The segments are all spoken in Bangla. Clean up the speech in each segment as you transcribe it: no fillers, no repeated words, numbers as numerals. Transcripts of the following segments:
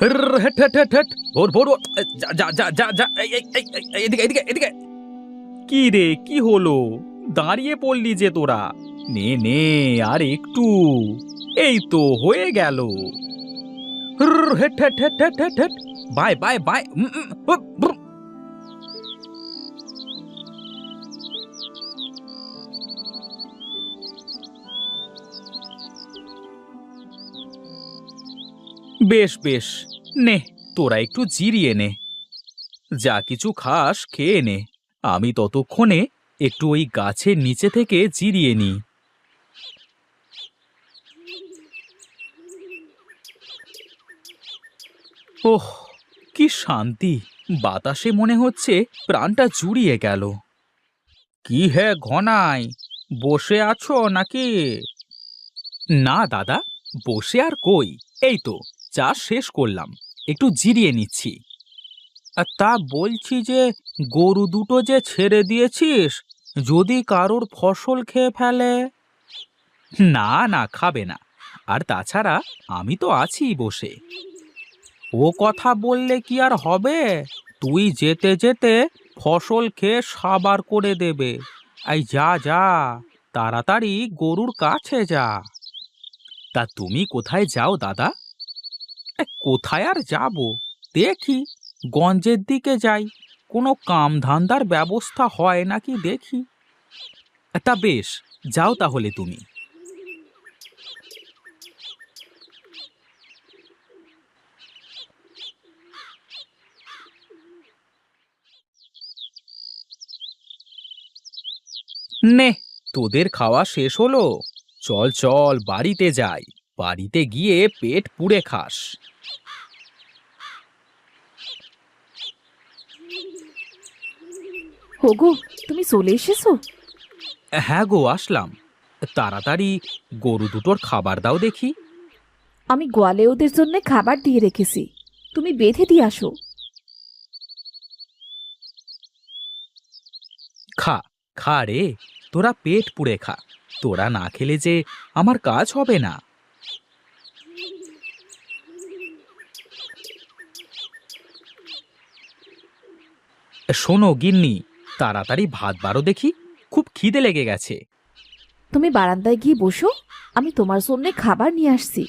হেট হেট হেট হেট ভোর ভোর ভোর। যা যা যা যা যা এদিকে এদিকে এদিকে। কি রে, কি হলো? দাঁড়িয়ে পড়লি যে তোরা? নে নে, আর একটু। এই তো হয়ে গেল। হেট হেট হেট হেট হেট হেট। Bye bye bye. বেশ বেশ, নে, তোরা একটু জিরিয়ে নে। যা কিছু খাস খেয়ে নে। আমি ততক্ষণে একটু ওই গাছের নিচে থেকে জিরিয়ে নিই। ওহ, কি শান্তি! বাতাসে মনে হচ্ছে প্রাণটা জুড়িয়ে গেল। কি হে ঘনাই, বসে আছো নাকি? না দাদা, বসে আর কই, এই তো চা শেষ করলাম, একটু জিরিয়ে নিচ্ছি। তা বলছি যে, গরু দুটো যে ছেড়ে দিয়েছিস, যদি কারোর ফসল খেয়ে ফেলে? না না, খাবে না। আর তাছাড়া আমি তো আছি বসে। ও কথা বললে কি আর হবে? তুই যেতে যেতে ফসল খেয়ে সাবার করে দেবে। এই যা যা, তাড়াতাড়ি গরুর কাছে যা। তা তুমি কোথায় যাও দাদা? কোথায় আর যাব, দেখি গঞ্জের দিকে যাই, কোনো কাম ধান্দার ব্যবস্থা হয় নাকি দেখি। তা বেশ, যাও তাহলে তুমি। নে, তোদের খাওয়া শেষ হলো? চল চল বাড়িতে যাই, বাড়িতে গিয়ে পেট পুড়ে খাস। ওগো, তুমি চলে এসেছো? হ্যাঁ গো, আসলাম। তাড়াতাড়ি গরু দুটোর খাবার দাও দেখি। আমি গোয়ালে ওদের জন্য খাবার দিয়ে রেখেছি, তুমি বেঁধে দিয়ে আসো। খা, খা রে, তোরা পেট পুড়ে খা। তোরা না খেলে যে আমার কাজ হবে না। শোনো গিন্নি, তাড়াতাড়ি ভাত বাড়ো দেখি, খুব খিদে লেগে গেছে। তুমি বারান্দায় গিয়ে বসো, আমি তোমার জন্য খাবার নিয়ে আসছি।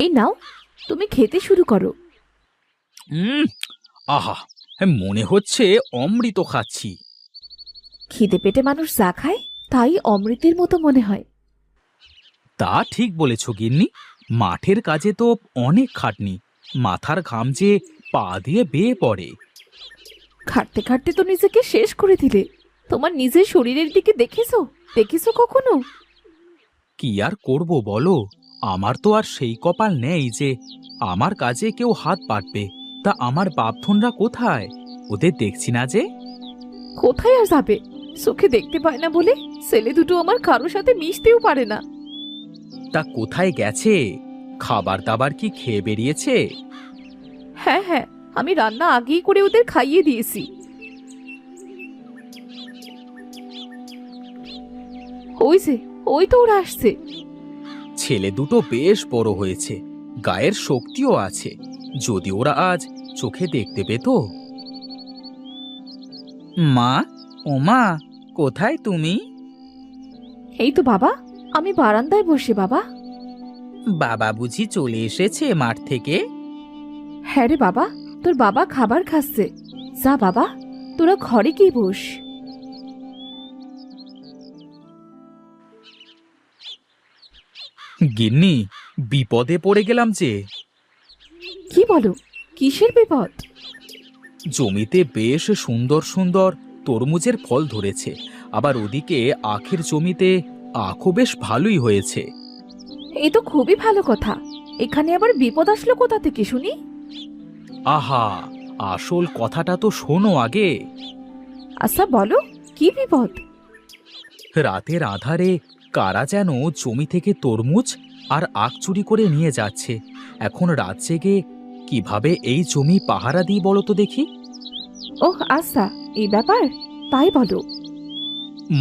এই নাও, তুমি খেতে শুরু করো। হুম, আহা, মনে হচ্ছে অমৃত খাচ্ছি। খিদে পেটে মানুষ যা খায় তাই অমৃতের মতো মনে হয়। তা ঠিক বলেছ গিন্নি। মাঠের কাজে তো অনেক খাটনি, মাথার ঘাম যে পা দিয়ে বেয়ে পড়ে। খাটতে খাটতে তো নিজেকে শেষ করে দিলে। তোমার নিজের শরীরের দিকে দেখেছো? দেখেছো কখনো? কি আর করব বলো, আমার তো আর সেই কপাল নেই যে আমার কাজে কেউ হাত পাতবে। তা আমার বাপধনরা কোথায়? ওদের দেখছি না যে। কোথায় আর যাবে? চোখে দেখতে পায় না বলে ছেলে দুটো আমার কারোর সাথে মিশতেও পারে না। তা কোথায় গেছে? খাবার দাবার কি খেয়ে বেরিয়েছে? হ্যাঁ হ্যাঁ, আমি রান্না আগেই করে ওদের খাইয়ে দিয়েছি। ওই যে, ওই তো ওরা আসছে। ছেলে দুটো বেশ বড় হয়েছে, গায়ের শক্তিও আছে। যদি ওরা আজ চোখে দেখতে পেত। মা, ও মা, কোথায় তুমি? এই তো বাবা, আমি বারান্দায় বসে বাবা। বাবা বুঝি চলে এসেছে মাঠ থেকে? হ্যাঁ রে বাবা, তোর বাবা খাবার খাচ্ছে। যা বাবা, তোরা ঘরে গিয়ে বস। গিন্নি, বিপদে পড়ে গেলাম যে। কি বলো? কিসের বিপদ? জমিতে বেশ সুন্দর সুন্দর তরমুজের ফল ধরেছে, আবার ওদিকে আখের জমিতে আখও বেশ ভালোই হয়েছে। এই তো খুবই ভালো কথা। এখানে আবার বিপদ আসলো কোথা থেকে শুনি? আহা, আসল কথাটা তো শোনো আগে। আচ্ছা বলো, কি বিপদ? রাতের আধারে কারা যেন জমি থেকে তরমুজ আর আখ চুরি করে নিয়ে যাচ্ছে। এখন রাত জেগে কিভাবে এই জমি পাহারা দিই বলো তো দেখি। ওহ আচ্ছা, এই ব্যাপার, তাই বলো।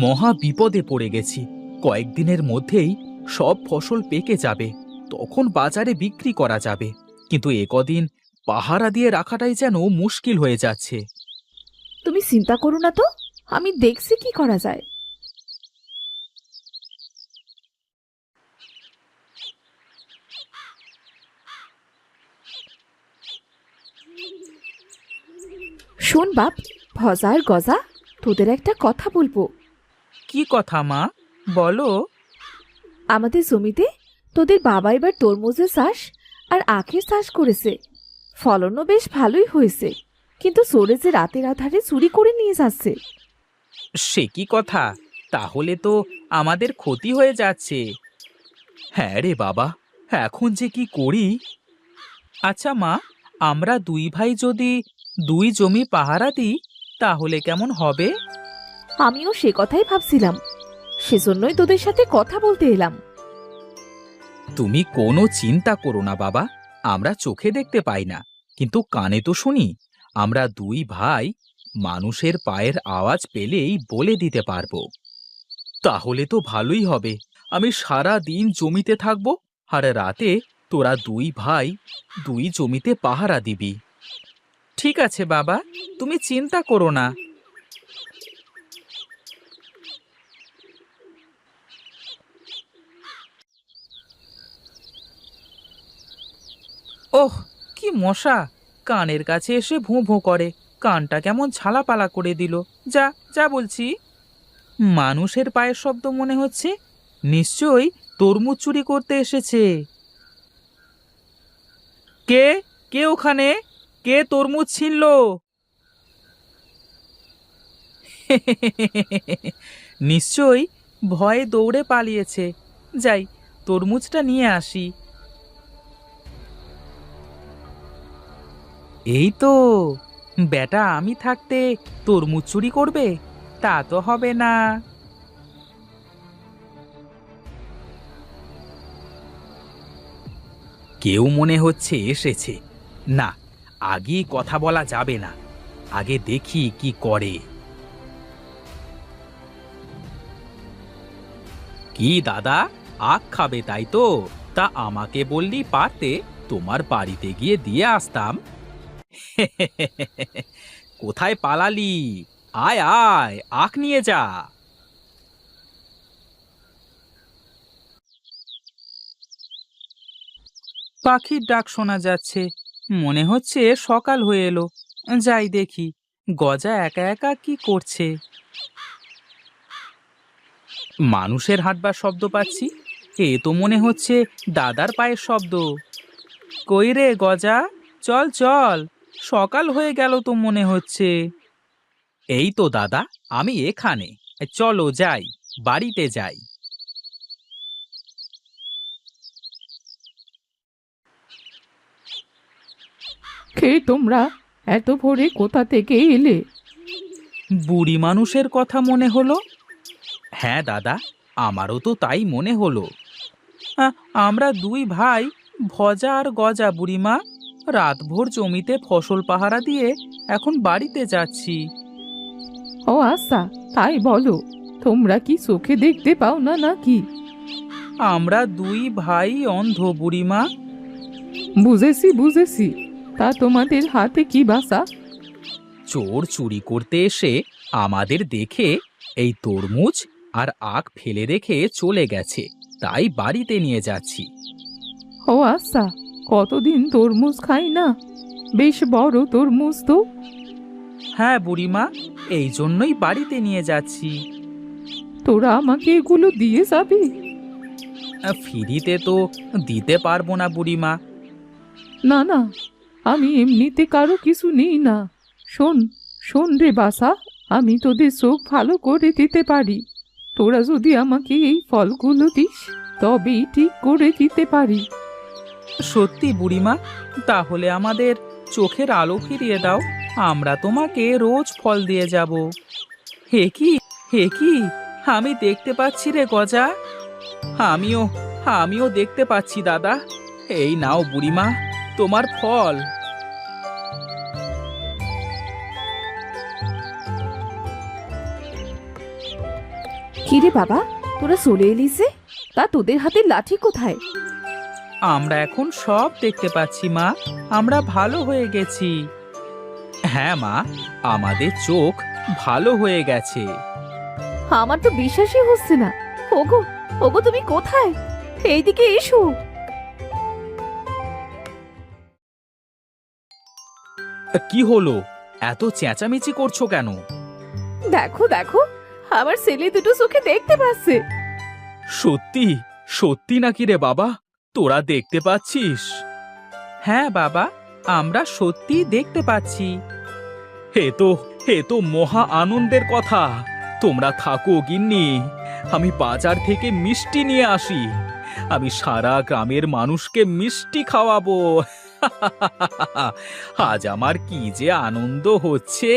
মহা বিপদে পড়ে গেছি। কয়েকদিনের মধ্যেই সব ফসল পেকে যাবে, তখন বাজারে বিক্রি করা যাবে। কিন্তু একদিন পাহারা দিয়ে রাখাটাই যেন মুশকিল হয়ে যাচ্ছে। তুমি চিন্তা করো না তো, আমি দেখছি কি করা যায়। শোন বাপ, ভজা আর গজা, তোদের একটা কথা বলবো। কি কথা মা, বলো। আমাদের জমিতে তোদের বাবা এবার তরমুজের চাষ আর আখের চাষ করেছে। ফলনও বেশ ভালোই হয়েছে, কিন্তু চোরে যে রাতের আধারে চুরি করে নিয়ে যাচ্ছে। সে কি কথা, তাহলে তো আমাদের ক্ষতি হয়ে যাচ্ছে। হ্যাঁ রে বাবা, এখন যে কি করি। আচ্ছা মা, আমরা দুই ভাই যদি দুই জমি পাহারা দিই তাহলে কেমন হবে? আমিও সে কথাই ভাবছিলাম, সেজন্যই তোদের সাথে কথা বলতে এলাম। তুমি কোনো চিন্তা করো না বাবা, আমরা চোখে দেখতে পাই না, কিন্তু কানে তো শুনি। আমরা দুই ভাই মানুষের পায়ের আওয়াজ পেলেই বলে দিতে পারবো। তাহলে তো ভালোই হবে। আমি সারা দিন জমিতে থাকবো, আর রাতে তোরা দুই ভাই দুই জমিতে পাহারা দিবি। ঠিক আছে বাবা, তুমি চিন্তা করো না। ওহ, কি মশা! কানের কাছে এসে ভোঁ ভোঁ করে, কানটা কেমন ঝালাপালা করে দিল। যা যা বলছি। মানুষের পায়ের শব্দ মনে হচ্ছে, নিশ্চয়ই তরমুজ চুরি করতে এসেছে। কে কে ওখানে? কে তরমুজ ছিনল? নিশ্চয়ই ভয়ে দৌড়ে পালিয়েছে। যাই, তরমুজটা নিয়ে আসি। এই তো, বেটা আমি থাকতে তরমুজ চুরি করবে? তা তো হবে না। কেউ মনে হচ্ছে এসেছে। না, আগেই কথা বলা যাবে না, আগে দেখি কি করে। কি দাদা, আখ খাবে তাই তো? তা আমাকে বললি পারতে, তোমার বাড়িতে গিয়ে দিয়ে আসতাম। কোথায় পালালি? আয় আয়, আখ নিয়ে যা। পাখির ডাক শোনা যাচ্ছে, মনে হচ্ছে সকাল হয়ে এলো। যাই দেখি, গজা একা একা কি করছে। মানুষের হাঁটবার শব্দ পাচ্ছি, এ তো মনে হচ্ছে দাদার পায়ের শব্দ। কই রে গজা, চল চল, সকাল হয়ে গেল তো মনে হচ্ছে। এই তো দাদা, আমি এখানে। চলো যাই, বাড়িতে যাই। কে তোমরা? এত ভোরে কোথা থেকে এলে? বুড়ি মানুষের কথা মনে হলো। হ্যাঁ দাদা, আমারও তো তাই মনে হলো। আমরা দুই ভাই, ভজা আর গজা বুড়িমা, রাতভর জমিতে ফসল পাহারা দিয়ে এখন বাড়িতে যাচ্ছি। ও আচ্ছা, তাই বলো, তোমরা কি চোখে দেখতে পাও না নাকি? আমরা দুই ভাই অন্ধ বুড়িমা। বুঝেছি বুঝেছি, তা তোমাদের হাতে কি বাসা? চোর চুরি করতে এসে আমাদের দেখে এই তরমুজ আর আখ ফেলে রেখে চলে গেছে, তাই বাড়িতে নিয়ে যাচ্ছি। ও আচ্ছা, কতদিন তরমুজ খাই না, বেশ বড় তরমুজ তো। হ্যাঁ বুড়িমা, এই জন্যই বাড়িতে নিয়ে যাচ্ছি। তোরা আমাকে এগুলো দিয়ে যাবি? ফ্রিতে তো দিতে পারবো না বুড়িমা। না না, আমি এমনিতে কারো কিছু নিই না। শোন শোন রে বাসা, আমি তোদের চোখ ভালো করে দিতে পারি। তোরা যদি আমাকে এই ফলগুলো দিস, তবেই ঠিক করে দিতে পারি। সত্যি বুড়িমা, তাহলে আমাদের চোখের আলো ফিরিয়ে দাও, আমরা তোমাকে রোজ ফল দিয়ে যাব। হে কি, হে কি, আমি দেখতে পাচ্ছি রে গজা। আমিও আমিও দেখতে পাচ্ছি দাদা। এই নাও বুড়িমা, তোমার ফল। কি রে বাবা, তোরা চলে এলিস যে? তা তোদের হাতে লাঠি কোথায়? আমরা এখন সব দেখতে পাচ্ছি মা, আমরা ভালো হয়ে গেছি। হ্যাঁ মা, আমাদের চোখ ভালো হয়ে গেছে। আমার তো বিশ্বাসই হচ্ছে না। ওগো, ওগো তুমি কোথায়? এইদিকে এসো। কি হলো, এত চেঁচামেচি করছো কেন? দেখো দেখো, আমার ছেলে দুটো চোখে দেখতে পাচ্ছে। সত্যি সত্যি নাকি রে বাবা, তোরা দেখতে পাচ্ছিস? হ্যাঁ বাবা, আমরা সত্যি দেখতে পাচ্ছি। হে তো মহা আনন্দের কথা। তোমরা থাকো গিন্নি, আমি বাজার থেকে মিষ্টি নিয়ে আসি। আমি সারা গ্রামের মানুষকে মিষ্টি খাওয়াবো। আজ আমার কি যে আনন্দ হচ্ছে।